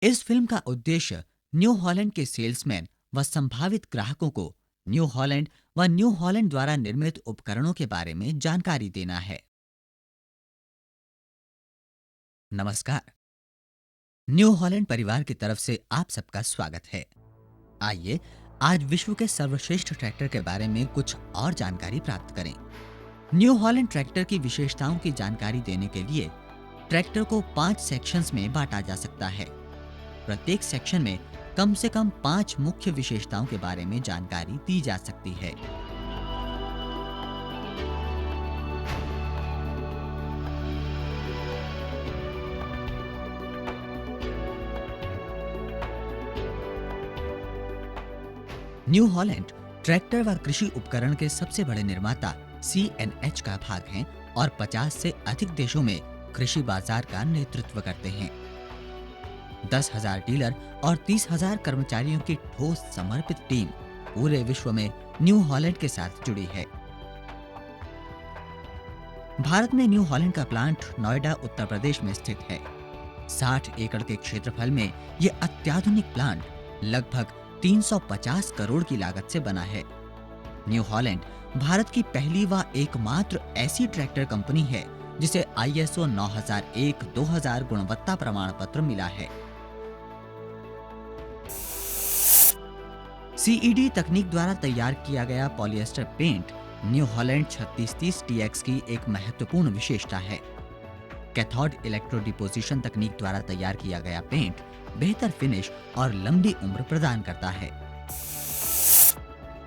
इस फिल्म का उद्देश्य न्यू हॉलैंड के सेल्समैन व संभावित ग्राहकों को न्यू हॉलैंड व न्यू हॉलैंड द्वारा निर्मित उपकरणों के बारे में जानकारी देना है। नमस्कार। न्यू हॉलैंड परिवार की तरफ से आप सबका स्वागत है। आइए आज विश्व के सर्वश्रेष्ठ ट्रैक्टर के बारे में कुछ और जानकारी प्राप्त करें। न्यू हॉलैंड ट्रैक्टर की विशेषताओं की जानकारी देने के लिए ट्रैक्टर को 5 सेक्शंस में बांटा जा सकता है। प्रत्येक सेक्शन में कम से कम 5 मुख्य विशेषताओं के बारे में जानकारी दी जा सकती है। न्यू हॉलैंड ट्रैक्टर व कृषि उपकरण के सबसे बड़े निर्माता CNH का भाग हैं और 50 से अधिक देशों में कृषि बाजार का नेतृत्व करते हैं। 10,000 डीलर और 30,000 कर्मचारियों की ठोस समर्पित टीम पूरे विश्व में न्यू हॉलैंड के साथ जुड़ी है। भारत में न्यू हॉलैंड का प्लांट नोएडा, उत्तर प्रदेश में स्थित है। 60 एकड़ के क्षेत्रफल में यह अत्याधुनिक प्लांट लगभग 350 करोड़ की लागत से बना है। न्यू हॉलैंड भारत की पहली व एकमात्र ऐसी ट्रैक्टर कंपनी है जिसे ISO 9001-2000 गुणवत्ता प्रमाण पत्र मिला है। CED तकनीक द्वारा तैयार किया गया polyester paint New Holland 3630 TX की एक महत्वपूर्ण विशेषता है। कैथोड इलेक्ट्रो डिपोजिशन तकनीक द्वारा तैयार किया गया पेंट बेहतर फिनिश और लंबी उम्र प्रदान करता है।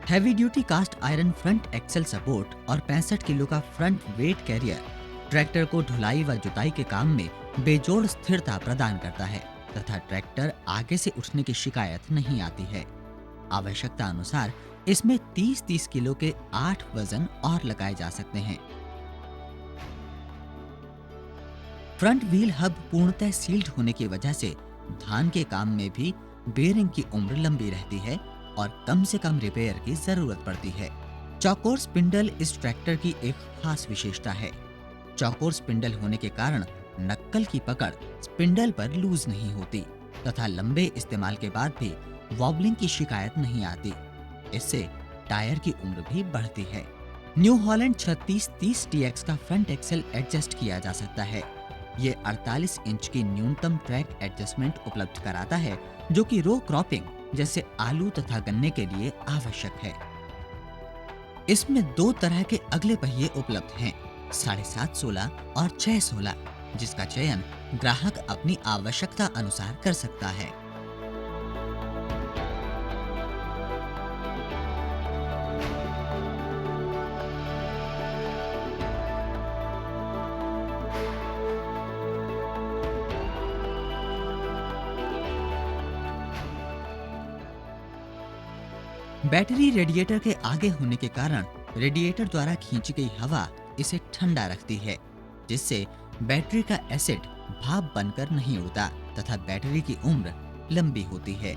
Heavy duty cast iron front axle support और 65 किलो का फ्रंट वेट कैरियर ट्रैक्टर को ढुलाई व जुताई के काम में बेजोड़ स्थिरता प्रदान करता है तथा ट्रैक्टर आगे से उठने की शिकायत नहीं आती है। आवश्यकता अनुसार इसमें 30-30 किलो के 8 वजन और लगाए जा सकते हैं। फ्रंट व्हील हब पूर्णतः सील्ड होने की वजह से धान के काम में भी बेरिंग की उम्र लंबी रहती है और कम से कम रिपेयर की जरूरत पड़ती है। चौकोर स्पिंडल इस ट्रैक्टर की एक खास विशेषता है। चौकोर स्पिंडल होने के कारण नक्कल की पकड़ स्पिंडल पर लूज नहीं होती तथा लंबे इस्तेमाल के बाद भी वॉबलिंग की शिकायत नहीं आती। इससे टायर की उम्र भी बढ़ती है। न्यू हॉलैंड 3630 TX का फ्रंट एक्सेल एडजस्ट किया जा सकता है। ये 48 इंच की न्यूनतम ट्रैक एडजस्टमेंट उपलब्ध कराता है जो कि रो क्रॉपिंग जैसे आलू तथा गन्ने के लिए आवश्यक है। इसमें 2 तरह के अगले पहिए उपलब्ध हैं, 7.5-16 और 6-16, जिसका चयन ग्राहक अपनी आवश्यकता अनुसार कर सकता है। बैटरी रेडिएटर के आगे होने के कारण रेडिएटर द्वारा खींची गई हवा इसे ठंडा रखती है, जिससे बैटरी का एसिड भाप बनकर नहीं उड़ता तथा बैटरी की उम्र लंबी होती है।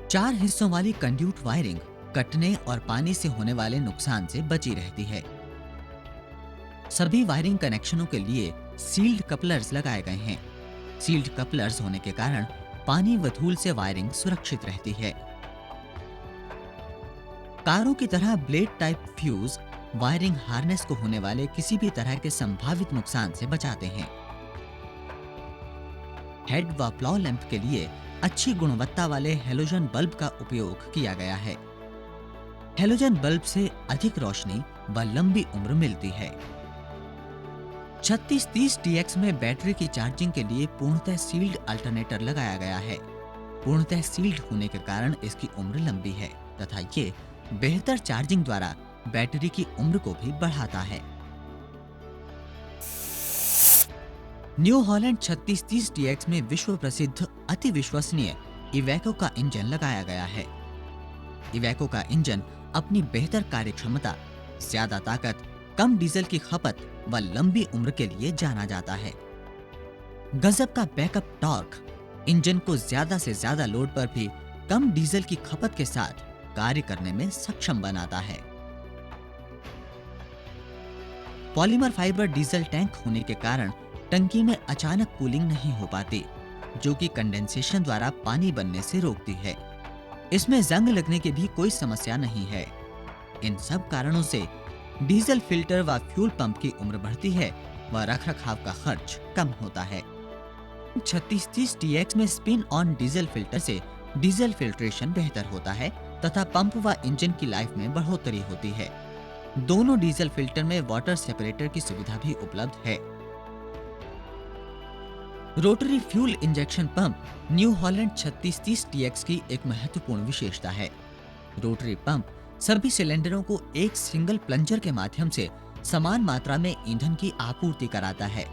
चार हिस्सों वाली कंड्यूट वायरिंग कटने और पानी से होने वाले नुकसान से बची रहती है। सभी वायरिंग कनेक्शनों के लिए सील्ड कपलर्स लगाए गए हैं। सील्ड कपलर्स होने के कारण पानी व धूल से वायरिंग सुरक्षित रहती है। कारों की तरह blade type fuse wiring harness को होने वाले किसी भी तरह के संभावित नुकसान से बचाते हैं। हेड व प्लॉ लैंप के लिए अच्छी गुणवत्ता वाले हेलोजन बल्ब का उपयोग किया गया है। हेलोजन बल्ब से अधिक रोशनी व लंबी उम्र मिलती है। 3630 TX में बैटरी की चार्जिंग के लिए पूर्णतः सील्ड अल्टरनेटर लगाया गया है। पूर्णतः सील्ड होने के कारण इसकी उम्र लंबी है तथा ये बेहतर चार्जिंग द्वारा बैटरी की उम्र को भी बढ़ाता है। न्यू हॉलैंड 3630 TX में विश्व प्रसिद्ध अति विश्वसनीय इवेको का इंजन लगाया गया है। इवेको का इंजन अपनी बेहतर कार्यक्षमता, ज्यादा ताकत, कम डीजल की खपत व लंबी उम्र के लिए जाना जाता है। गजब का बैकअप टॉर्क इंजन को ज्यादा से ज्यादा लोड पर भी कम डीजल की खपत के साथ कार्य करने में सक्षम बनाता है। पॉलीमर फाइबर डीजल टैंक होने के कारण टंकी में अचानक कूलिंग नहीं हो पाती, जो कि कंडेंसेशन द्वारा पानी बनने से रोकती है। इसमें जंग लगने की भी कोई समस्या नहीं है। इन सब कारणों से डीजल फिल्टर व फ्यूल पंप की उम्र बढ़ती है व रखरखाव का खर्च कम होता है। 3630 TX में स्पिन ऑन डीजल फिल्टर से डीजल फिल्ट्रेशन बेहतर होता है तथा पंप व इंजन की लाइफ में बढ़ोतरी होती है। दोनों डीजल फिल्टर में वाटर सेपरेटर की सुविधा भी उपलब्ध है। Rotary fuel injection pump new Holland 3630 TX की एक महत्वपूर्ण विशेषता है। रोटरी पंप सभी सिलेंडरों को एक सिंगल प्लंजर के माध्यम से समान मात्रा में ईंधन की आपूर्ति कराता है,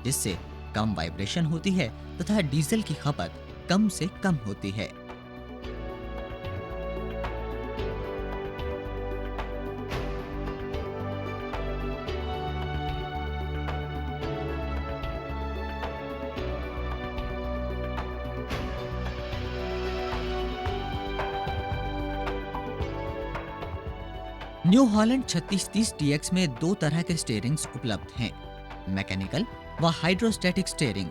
जिससे कम वाइब्रेशन होती है तथा डीजल की खपत कम से कम होती है। न्यू हॉलैंड 3630 TX में दो तरह के स्टीयरिंग्स उपलब्ध हैं, मैकेनिकल व हाइड्रोस्टैटिक स्टीयरिंग,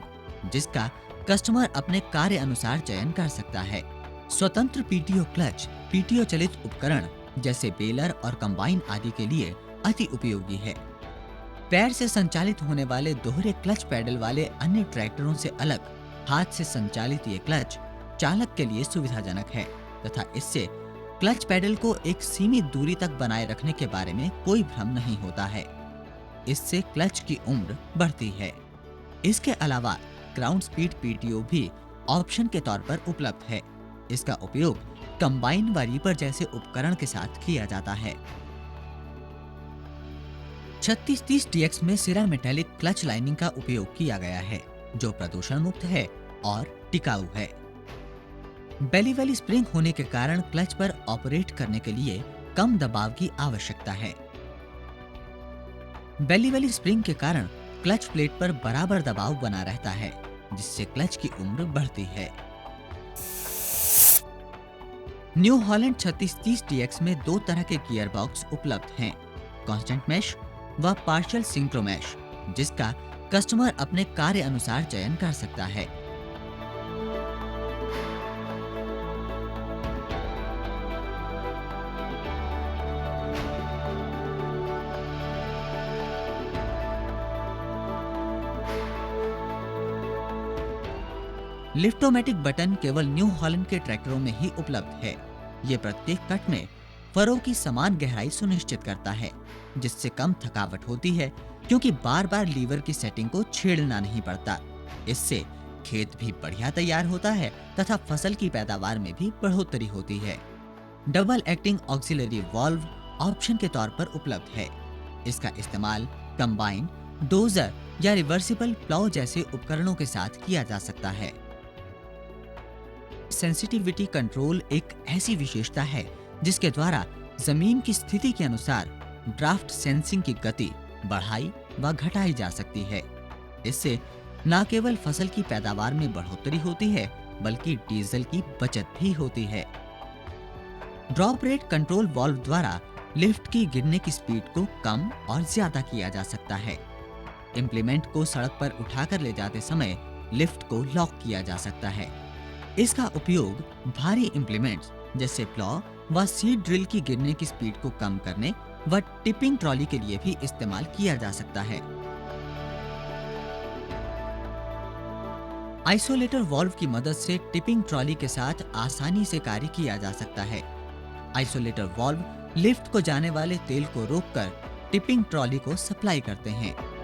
जिसका कस्टमर अपने कार्य अनुसार चयन कर सकता है। स्वतंत्र पीटीओ क्लच पीटीओ चलित उपकरण जैसे बेलर और कंबाइन आदि के लिए अति उपयोगी है। पैर से संचालित होने वाले दोहरे क्लच पैडल वाले अन्य ट्रैक्टरों से अलग हाथ से संचालित ये क्लच चालक के लिए सुविधाजनक है तथा इससे क्लच पैडल को एक सीमित दूरी तक बनाए रखने के बारे में कोई भ्रम नहीं होता है। इससे क्लच की उम्र बढ़ती है। इसके अलावा ग्राउंड स्पीड पीटीओ भी ऑप्शन के तौर पर उपलब्ध है। इसका उपयोग कंबाइन व रीपर जैसे उपकरण के साथ किया जाता है। 3630 TX में सिरा मेटालिक क्लच लाइनिंग का उपयोग किया गया है, जो प्रदूषण मुक्त है और टिकाऊ है। बेली वाली स्प्रिंग होने के कारण क्लच पर ऑपरेट करने के लिए कम दबाव की आवश्यकता है। बेली वाली स्प्रिंग के कारण क्लच प्लेट पर बराबर दबाव बना रहता है, जिससे क्लच की उम्र बढ़ती है। न्यू हॉलैंड 3630 TX में दो तरह के गियर बॉक्स उपलब्ध हैं, कांस्टेंट मैश व पार्शियल सिंक्रो मैश, जिसका कस्टमर अपने कार्य अनुसार चयन कर सकता है। लिफ्टोमेटिक बटन केवल न्यू हॉलैंड के ट्रैक्टरों में ही उपलब्ध है। ये प्रत्येक कट में फरों की समान गहराई सुनिश्चित करता है, जिससे कम थकावट होती है क्योंकि बार-बार लीवर की सेटिंग को छेड़ना नहीं पड़ता। इससे खेत भी बढ़िया तैयार होता है तथा फसल की पैदावार में भी बढ़ोतरी होती है। Double acting auxiliary valve option के तौर पर उपलब्ध है। इसका इस्तेमाल कंबाइन, डोजर या रिवर्सिबल प्लाउ जैसे उपकरणों के साथ किया जा सकता है। सेंसिटिविटी कंट्रोल एक ऐसी विशेषता है जिसके द्वारा जमीन की स्थिति के अनुसार ड्राफ्ट सेंसिंग की गति बढ़ाई व घटाई जा सकती है। इससे न केवल फसल की पैदावार में बढ़ोतरी होती है, बल्कि डीजल की बचत भी होती है। ड्रॉप रेट कंट्रोल वाल्व द्वारा लिफ्ट की गिरने की स्पीड को कम और ज्यादा किया जा सकता है। इम्प्लीमेंट को सड़क पर उठाकर ले जाते समय लिफ्ट को लॉक किया जा सकता है। इसका उपयोग भारी इम्प्लीमेंट्स जैसे प्लॉ व सीड ड्रिल की गिरने की स्पीड को कम करने व टिपिंग ट्रॉली के लिए भी इस्तेमाल किया जा सकता है। आइसोलेटर वाल्व की मदद से टिपिंग ट्रॉली के साथ आसानी से कार्य किया जा सकता है। आइसोलेटर वाल्व लिफ्ट को जाने वाले तेल को रोककर टिपिंग ट्रॉली को सप्लाई करते हैं।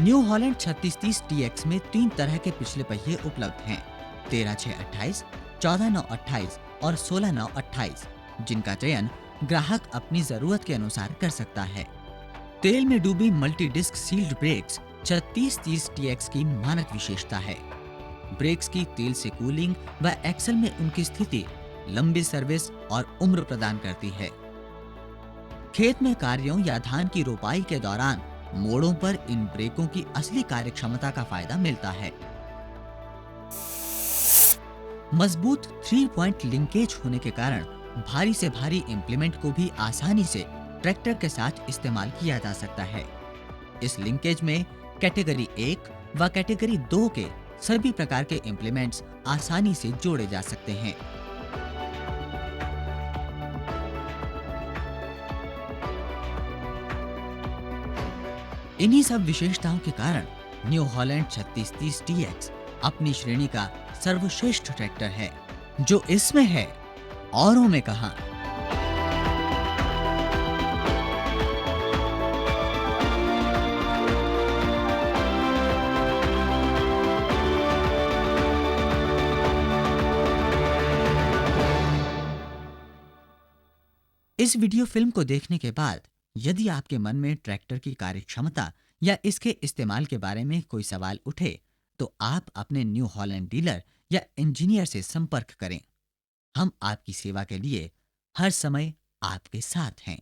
न्यू हॉलैंड 3630 TX में तीन तरह के पिछले पहिए उपलब्ध हैं, 13/6/28, 14/9/28 और 16/9/28, जिनका चयन ग्राहक अपनी जरूरत के अनुसार कर सकता है। तेल में डूबी multi disc sealed brakes 3630 TX की मानक विशेषता है। ब्रेक्स की तेल से कूलिंग व एक्सल में उनकी स्थिति लंबी सर्विस और उम्र प्रदान करती है। खेत में कार्यों या धान की रोपाई के दौरान मोड़ों पर इन ब्रेकों की असली कार्यक्षमता का फायदा मिलता है। मजबूत 3 पॉइंट लिंकेज होने के कारण भारी से भारी इंप्लीमेंट को भी आसानी से ट्रैक्टर के साथ इस्तेमाल किया जा सकता है। इस लिंकेज में कैटेगरी 1 व कैटेगरी 2 के सभी प्रकार के इंप्लीमेंट्स आसानी से जोड़े जा सकते हैं। इन्हीं सब विशेषताओं के कारण न्यू हॉलैंड 3630 TX अपनी श्रेणी का सर्वश्रेष्ठ ट्रैक्टर है। जो इसमें है, औरों में कहां। इस वीडियो फिल्म को देखने के बाद यदि आपके मन में ट्रैक्टर की कार्यक्षमता या इसके इस्तेमाल के बारे में कोई सवाल उठे, तो आप अपने न्यू हॉलैंड डीलर या इंजीनियर से संपर्क करें। हम आपकी सेवा के लिए हर समय आपके साथ हैं।